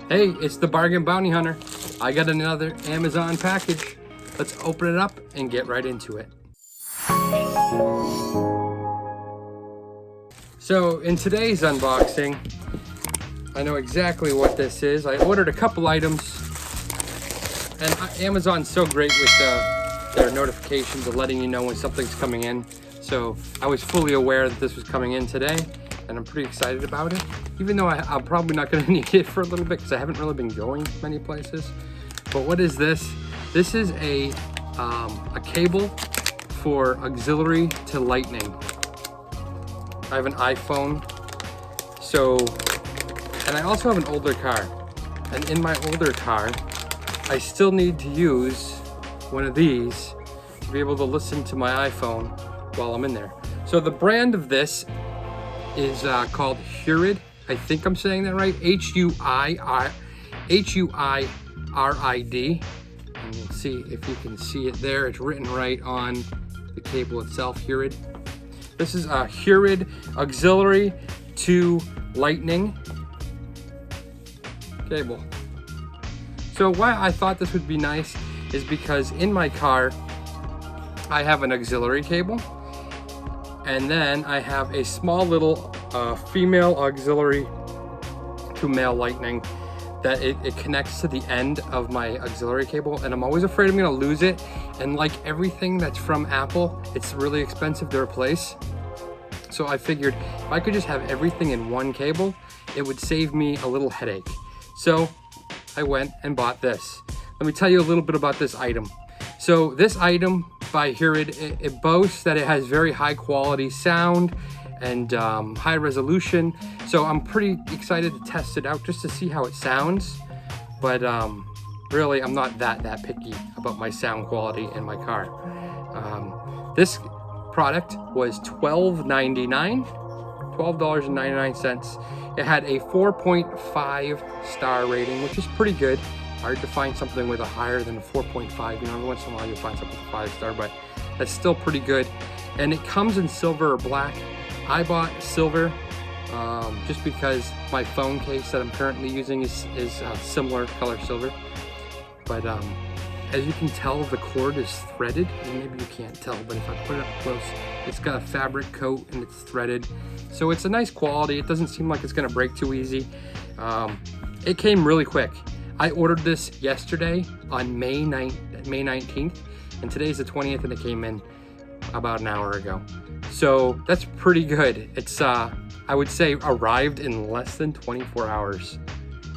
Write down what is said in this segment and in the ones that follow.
Hey, it's the Bargain Bounty Hunter. I got another Amazon package. Let's open it up and get right into it. So in today's unboxing, I know exactly what this is. I ordered a couple items, and Amazon's so great with their notifications of letting you know when something's coming in. So I was fully aware that this was coming in today, and I'm pretty excited about it. Even though I'm probably not going to need it for a little bit because I haven't really been going many places. But what is this? This is a cable for auxiliary to lightning. I have an iPhone, and I also have an older car. And in my older car, I still need to use one of these to be able to listen to my iPhone while I'm in there. So the brand of this is called HUIRID. I think I'm saying that right. H-U-I-R-I-D. And you'll see if you can see it there. It's written right on the cable itself, HUIRID. This is a HUIRID auxiliary to lightning cable. So why I thought this would be nice is because in my car, I have an auxiliary cable. And then I have a small little female auxiliary to male lightning that it connects to the end of my auxiliary cable, and I'm always afraid I'm gonna lose it. And like everything that's from Apple, it's really expensive to replace. So I figured if I could just have everything in one cable, it would save me a little headache. So I went and bought this. Let me tell you a little bit about this item. So this item by HUIRID, it boasts that it has very high quality sound and high resolution. So I'm pretty excited to test it out just to see how it sounds. But really, I'm not that picky about my sound quality in my car. This product was $12.99. It had a 4.5 star rating, which is pretty good. Hard to find something with a higher than 4.5. You know, every once in a while you'll find something with 5 star, but that's still pretty good. And it comes in silver or black. I bought silver just because my phone case that I'm currently using is similar color silver. But as you can tell, the cord is threaded. And maybe you can't tell, but if I put it up close, it's got a fabric coat and it's threaded. So it's a nice quality. It doesn't seem like it's gonna break too easy. It came really quick. I ordered this yesterday on May 19th, and today's the 20th, and it came in about an hour ago. So that's pretty good. It's, I would say, arrived in less than 24 hours.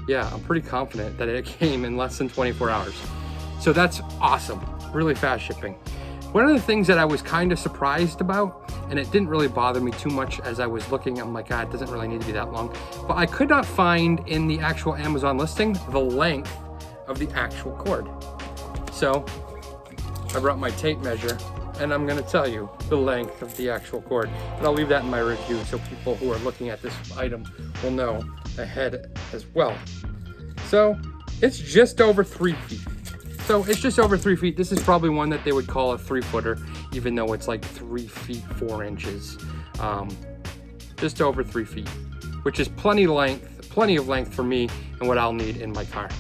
Yeah, I'm pretty confident that it came in less than 24 hours. So that's awesome, really fast shipping. One of the things that I was kind of surprised about, and it didn't really bother me too much as I was looking, I'm like, it doesn't really need to be that long, but I could not find in the actual Amazon listing the length of the actual cord. So I brought my tape measure, and I'm gonna tell you the length of the actual cord. And I'll leave that in my review so people who are looking at this item will know ahead as well. So it's just over 3 feet. So it's just over 3 feet. This is probably one that they would call a 3-footer, even though it's like 3 feet 4 inches. Just over 3 feet, which is plenty of length for me and what I'll need in my car.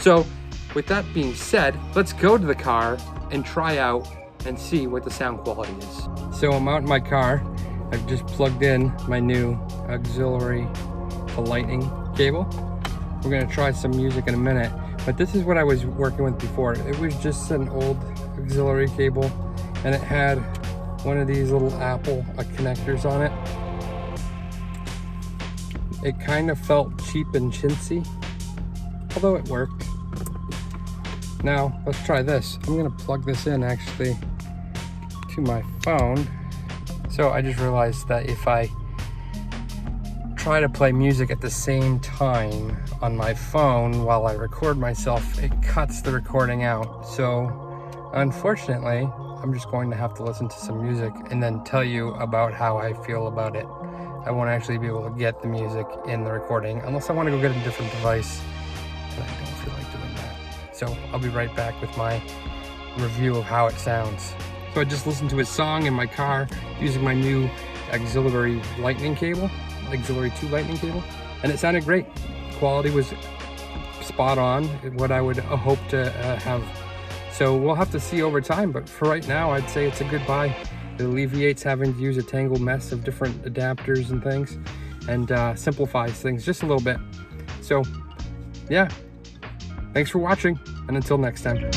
So with that being said, let's go to the car and try out and see what the sound quality is. So I'm out in my car. I've just plugged in my new auxiliary to lightning cable. We're gonna try some music in a minute. But this is what I was working with before. It was just an old auxiliary cable, and it had one of these little Apple connectors on it. It kind of felt cheap and chintzy, although it worked. Now, let's try this. I'm gonna plug this in actually to my phone. So I just realized that if I try to play music at the same time on my phone while I record myself, it cuts the recording out. So unfortunately, I'm just going to have to listen to some music and then tell you about how I feel about it. I won't actually be able to get the music in the recording unless I want to go get a different device, and I don't feel like doing that. So I'll be right back with my review of how it sounds. So I just listened to a song in my car using my new auxiliary lightning cable, auxiliary 2 lightning cable, and it sounded great. Quality was spot on what I would hope to have. So we'll have to see over time, but for right now, I'd say it's a good buy. It alleviates having to use a tangled mess of different adapters and things, and simplifies things just a little bit. So yeah, thanks for watching, and until next time.